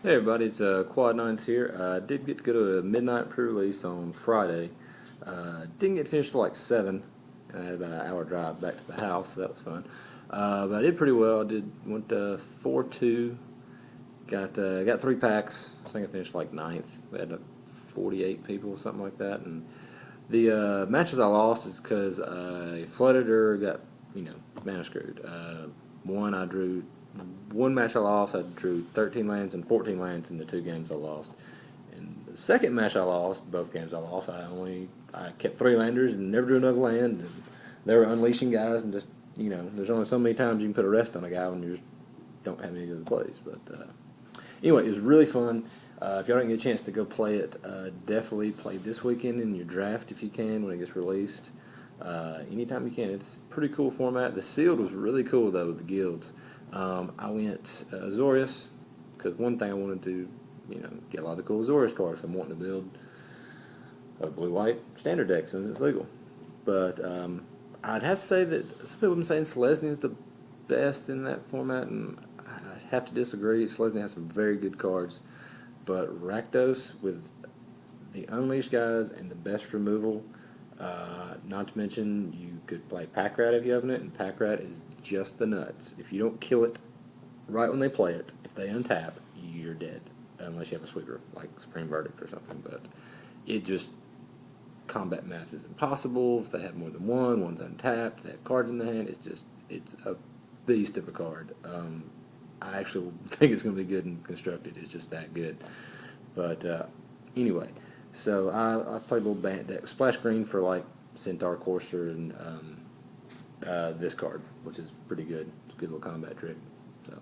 Hey everybody, it's Quad Nines here. I did get to go to a midnight pre-release on Friday. Didn't get finished till like 7. I had about an hour drive back to the house, so that was fun. But I did pretty well. Went 4-2, got 3 packs. I think I finished like ninth. We had 48 people, something like that. And the matches I lost is because I flooded or got, mana screwed. One match I lost, I drew 13 lands and 14 lands in the 2 games I lost. And the second match I lost, both games I lost, I kept 3 landers and never drew another land. And they were unleashing guys, and just, there's only so many times you can put a rest on a guy when you just don't have any other plays. But anyway, it was really fun. If y'all didn't get a chance to go play it, definitely play this weekend in your draft if you can when it gets released. Anytime you can. It's a pretty cool format. The sealed was really cool though with the guilds. I went Azorius because one thing I wanted to, get a lot of the cool Azorius cards. I'm wanting to build a blue-white standard deck since it's legal. But I'd have to say that some people have been saying Selesnya is the best in that format, and I have to disagree. Selesnya has some very good cards, but Rakdos with the Unleashed guys and the best removal. Not to mention, you could play Pack Rat if you have it, and Pack Rat is just the nuts. If you don't kill it right when they play it, if they untap, you're dead. Unless you have a sweeper, like Supreme Verdict or something. But it just, combat math is impossible. If they have more than one's untapped, they have cards in the hand, it's a beast of a card. I actually think it's going to be good and constructed. It's just that good. But anyway, so I played a little band deck. Splash Green for like Centaur, Courser, and this card, which is pretty good. It's a good little combat trick. So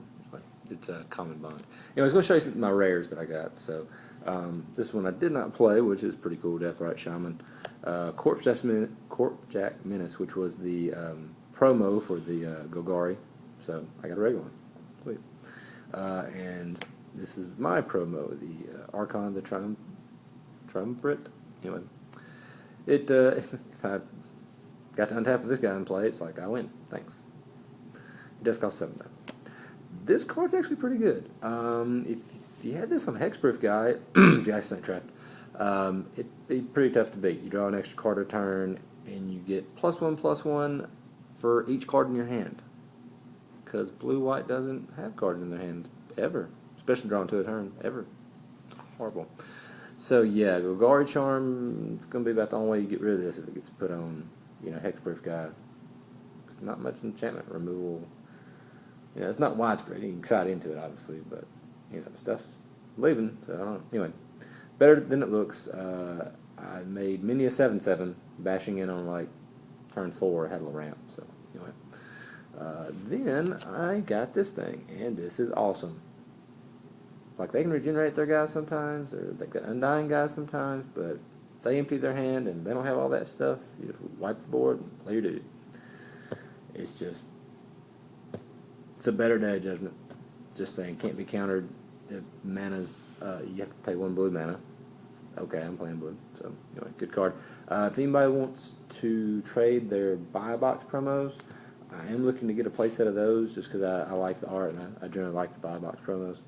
it's a common bond. Anyway, I was going to show you some of my rares that I got. So this one I did not play, which is pretty cool. Deathrite Shaman, Corpjack Menace, which was the promo for the Golgari. So I got a regular one. Sweet. And this is my promo, the Archon, the Triumvirate. Anyway, if I got to untap with this guy and play, it's like I win. Thanks. It does cost 7 though. This card's actually pretty good. If you had this on Hexproof guy, Guy Saint Draft, it'd be pretty tough to beat. You draw an extra card a turn, and you get +1/+1 for each card in your hand. Because blue-white doesn't have cards in their hand ever, especially drawing 2 a turn ever. It's horrible. So yeah, Golgari Charm, it's going to be about the only way you get rid of this if it gets put on, Hexproof guy. It's not much enchantment removal. It's not widespread. You can excite into it, obviously, but, the stuff's leaving, so I don't know. Anyway, better than it looks. I made many a 7/7, bashing in on, like, turn 4, had a little ramp, so, anyway. Then I got this thing, and this is awesome. Like, they can regenerate their guys sometimes, or they got Undying guys sometimes, but if they empty their hand and they don't have all that stuff, you just wipe the board and play your dude. It's a better day judgment. Just saying, can't be countered. If mana's, you have to pay 1 blue mana. Okay, I'm playing blue, so anyway, good card. If anybody wants to trade their buy box promos, I am looking to get a playset of those just because I like the art and I generally like the buy box promos.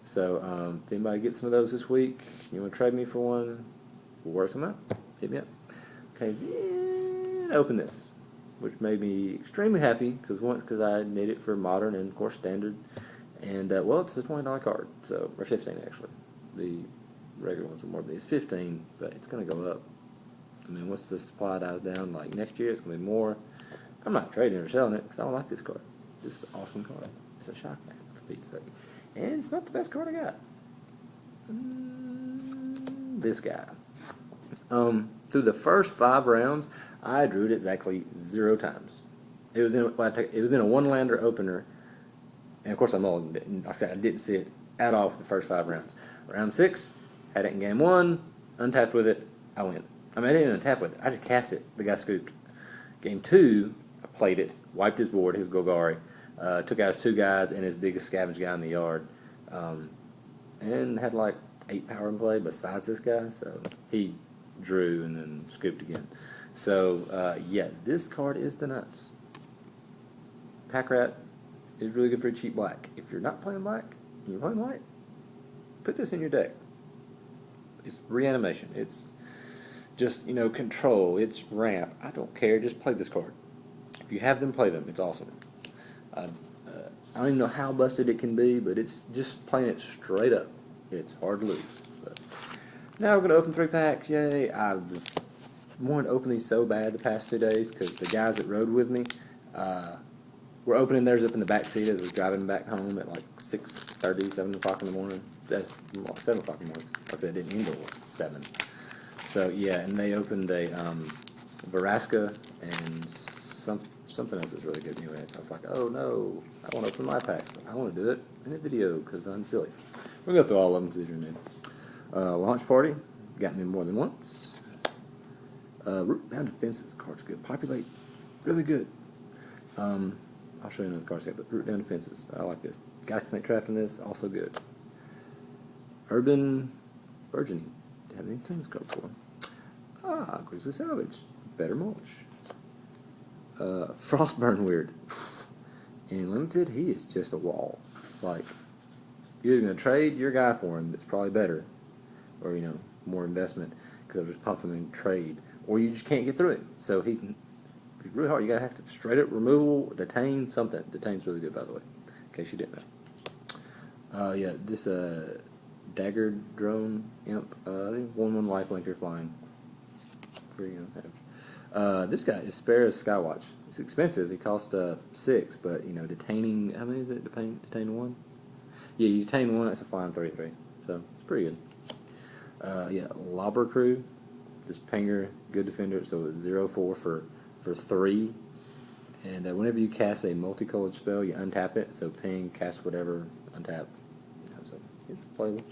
So if anybody gets some of those this week, you want to trade me for one, we'll work some out. Hit me up. Okay, then open this, which made me extremely happy because I need it for modern and of course standard. And it's a $20 card, so or 15 actually. The regular ones are more, but it's 15, but it's going to go up. I mean, once the supply dies down, like next year, it's going to be more. I'm not trading or selling it because I don't like this card. This is an awesome card. It's a shock man, for Pete's sake. And it's not the best card I got. This guy. Through the first 5 rounds, I drew it exactly 0 times. It was in a 1-lander opener, and of course I mulliganed it. And like I said, I didn't see it at all for the first 5 rounds. Round 6, had it in game 1, untapped with it, I win. I mean, I didn't untap with it. I just cast it. The guy scooped. Game 2, I played it, wiped his board, his Golgari, took out his 2 guys and his biggest scavenge guy in the yard, and had like 8 power in play besides this guy, so he drew and then scooped again. So, yeah, this card is the nuts. Pack Rat is really good for a cheap black. If you're not playing black and you're playing white, put this in your deck. It's reanimation. It's just, control. It's ramp. I don't care. Just play this card. If you have them, play them. It's awesome. I don't even know how busted it can be, but it's just playing it straight up. It's hard to lose. But now we're going to open 3 packs. Yay. I've wanted to open these so bad the past 2 days because the guys that rode with me were opening theirs up in the back seat as I was driving back home at like 6:30, 7 o'clock in the morning. That's 7 o'clock in the morning. Like I said, it didn't end until 7. So, yeah, and they opened a Ravnica and something else that's really good anyway. So I was like, oh no, I want to open my pack. I want to do it in a video because I'm silly. We'll go through all of them because these are new. Launch Party, got me more than once. Root Bound Defenses, card's good. Populate, really good. I'll show you another card set, but Root Down Defenses, I like this. Geist Snake Trapped in this, also good. Urban Burgeoning, haven't even seen this card before. Grizzly Salvage, Better Mulch. Frostburn Weird. In Limited, he is just a wall. It's like, you're either going to trade your guy for him that's probably better, or, more investment, because I'll just pump him in trade, or you just can't get through him. So he's really hard. You got to have to straight up removal, detain, something. Detain's really good, by the way, in case you didn't know. Yeah, this Dagger Drone Imp, I think 1/1 lifelink you're flying. Free, this guy is Sparrow's Skywatch. It's expensive. It costs 6, but detaining. How many is it? Detain 1. Yeah, you detain 1. That's a flying 3/3. So it's pretty good. Yeah, Lobber Crew, just pinger, good defender. So it's 0/4 for 3. And whenever you cast a multicolored spell, you untap it. So ping, cast whatever, untap. So it's playable.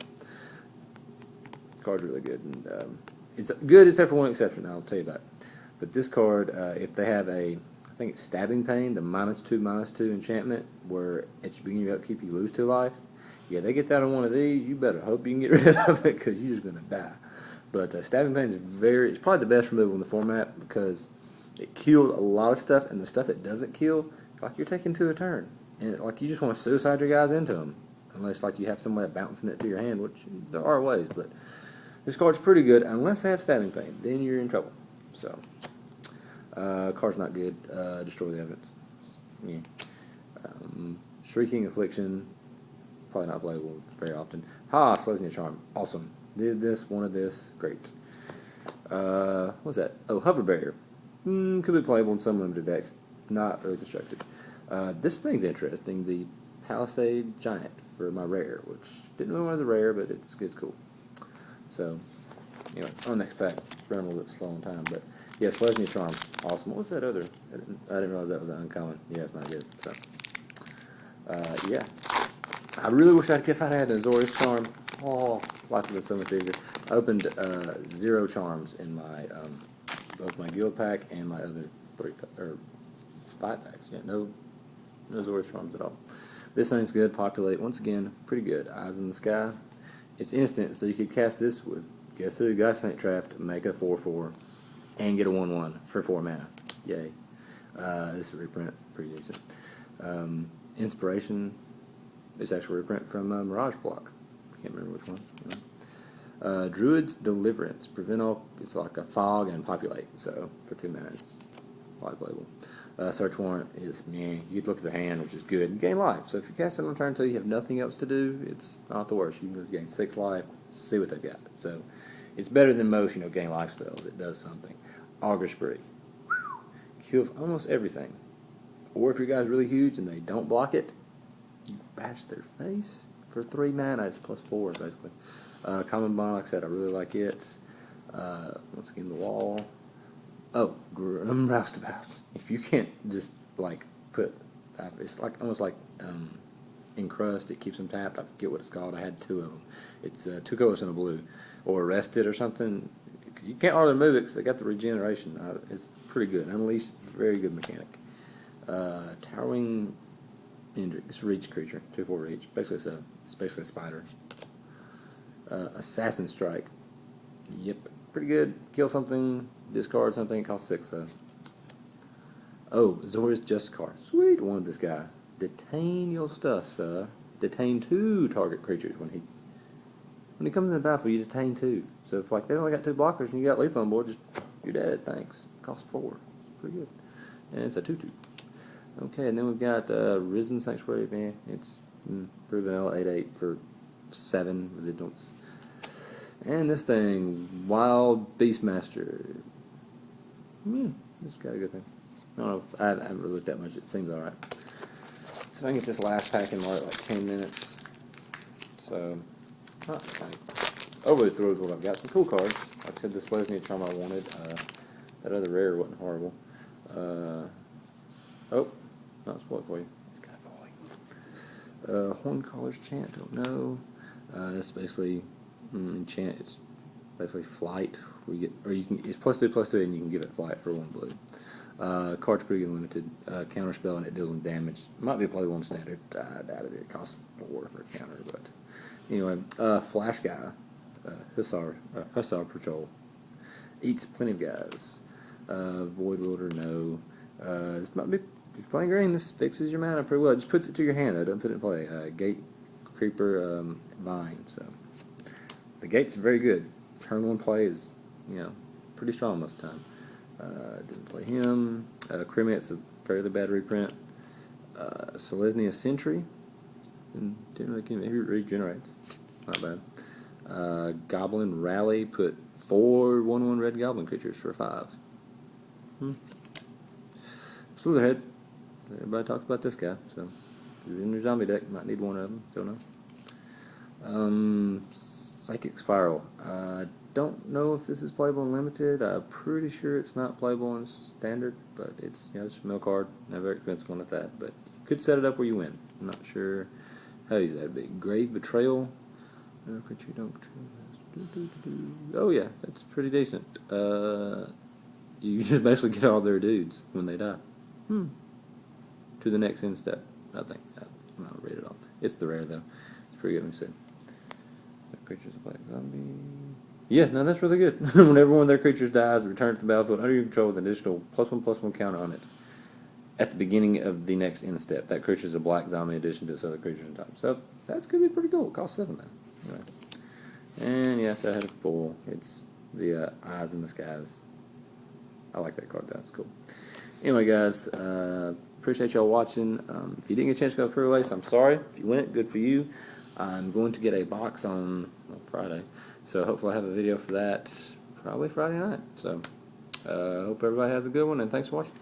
The card's really good. And it's good except for one exception. I'll tell you about it. But this card, if they have I think it's Stabbing Pain, the -2/-2 enchantment, where at the beginning of your upkeep you lose 2 life. Yeah, they get that on one of these. You better hope you can get rid of it because you're just going to die. But Stabbing Pain is it's probably the best removal in the format because it killed a lot of stuff, and the stuff it doesn't kill, like you're taking 2 a turn. And like you just want to suicide your guys into them. Unless like you have some way of bouncing it to your hand, which there are ways. But this card's pretty good unless they have Stabbing Pain. Then you're in trouble. So, card's not good. Destroy the Evidence. Yeah. Shrieking Affliction. Probably not playable very often. Selesnya Charm. Awesome. Did this, wanted this. Great. What's that? Oh, Hover Barrier. Could be playable in some limited decks. Not really constructed. This thing's interesting. The Palisade Giant for my rare, which didn't really want as a rare, but it's cool. So, on next pack. Running a little bit slow on time, but yeah, Selesnya Charm. Awesome. What was that other? I didn't realize that was an uncommon. Yeah, it's not good. So, yeah. I really wish I'd had an Azorius Charm. Oh, life would have been so much easier. I opened 0 charms in my both my guild pack and my other 5 packs. Yeah, no Azorius Charms at all. This thing's good. Populate once again, pretty good. Eyes in the Sky. It's instant, so you could cast this with guess who? Geist Snake Trapped, make a 4/4, and get a 1/1 for 4 mana. Yay! This is a reprint, pretty decent. Inspiration. It's actually a reprint from Mirage Block. I can't remember which one. Druid's Deliverance. Prevent all. It's like a fog and populate. So for 2 mana, it's quite playable. Search Warrant is you'd look at the hand, which is good, and gain life. So if you cast it on turn 2, you have nothing else to do. It's not the worst. You can just gain 6 life. See what they've got. So it's better than most, gain life spells. It does something. Augur Spree. Kills almost everything. Or if your guy's really huge and they don't block it, you bash their face for 3 mana. It's +4, basically. Common Bond, like I said, I really like it. Once again, the wall. Oh, Roustabout. If you can't just, put... It's almost like Encrust. It keeps them tapped. I forget what it's called. I had 2 of them. It's 2 colors and a blue. Or Arrested or something. You can't hardly move it because they got the regeneration. It's pretty good. Unleashed, very good mechanic. Towering Indrik. It's a reach creature. 2/4 reach. Basically, it's basically a spider. Assassin Strike. Yep. Pretty good. Kill something, discard something. It costs 6, though. Oh, Zora's Just card. Sweet. Wanted this guy. Detain your stuff, sir. Detain 2 target creatures when he when he comes in the battlefield, you detain 2. So if like they only got 2 blockers and you got lethal on board, just you're dead. Thanks. Costs 4. It's pretty good, and it's a 2/2. Okay, and then we've got Risen Sanctuary. Man, it's pretty vanilla 8/8 for 7 residuals. And this thing, Wild Beastmaster. It's got a good thing. I don't know if I haven't really looked that much. It seems alright. So if I can get this last pack in like 10 minutes. So, not overly thrilled with what I've got. Some cool cards. Like I said, this Lesnia Charm I wanted. That other rare wasn't horrible. Not spoiled for you. It's kind of falling. Horncaller's Chant, don't know. It's basically enchant. It's basically flight. Where you get, or you can. It's +2/+2, and you can give it flight for 1 blue. Card's pretty good limited. Counter spell, and it deals them damage. Might be a play 1 standard. I doubt it. It costs 4 for a counter, but anyway. Flash guy. Hussar Patrol. Eats plenty of guys. Void Wielder, no. This might be. If you're playing green, this fixes your mana pretty well. It just puts it to your hand, though. Doesn't put it in play. Gate Creeper Vine. So the gate's very good. Turn 1 play is, pretty strong most of the time. Didn't play him. Cremet's a fairly bad reprint. Selesnya Sentry. Didn't really get him. He regenerates. Not bad. Goblin Rally. Put 4 1/1 red goblin creatures for 5. Slitherhead. Everybody talks about this guy, so if he's in your zombie deck, you might need one of them. Don't know. Psychic Spiral. I don't know if this is playable in limited. I'm pretty sure it's not playable in standard, but it's it's a mill card, not a very expensive one at that. But you could set it up where you win. I'm not sure how easy that'd be. Grave Betrayal. Creature you don't control. Oh yeah, that's pretty decent. You just basically get all their dudes when they die. To the next end step, I think. I'm not read it all. It's the rare though. It's pretty good. Let me see. That creature's a black zombie. Yeah, no, that's really good. Whenever one of their creatures dies, return to the battlefield under your control with an additional +1/+1 counter on it at the beginning of the next end step. That creature is a black zombie in addition to its other creatures in time. So that's gonna be pretty cool. It costs 7 now. Anyway. And yes, I had a full. It's the Eyes in the Skies. I like that card though. It's cool. Anyway, guys, appreciate y'all watching. If you didn't get a chance to go to Prerelease, I'm sorry. If you went, good for you. I'm going to get a box on Friday, so hopefully I'll have a video for that probably Friday night. So hope everybody has a good one, and thanks for watching.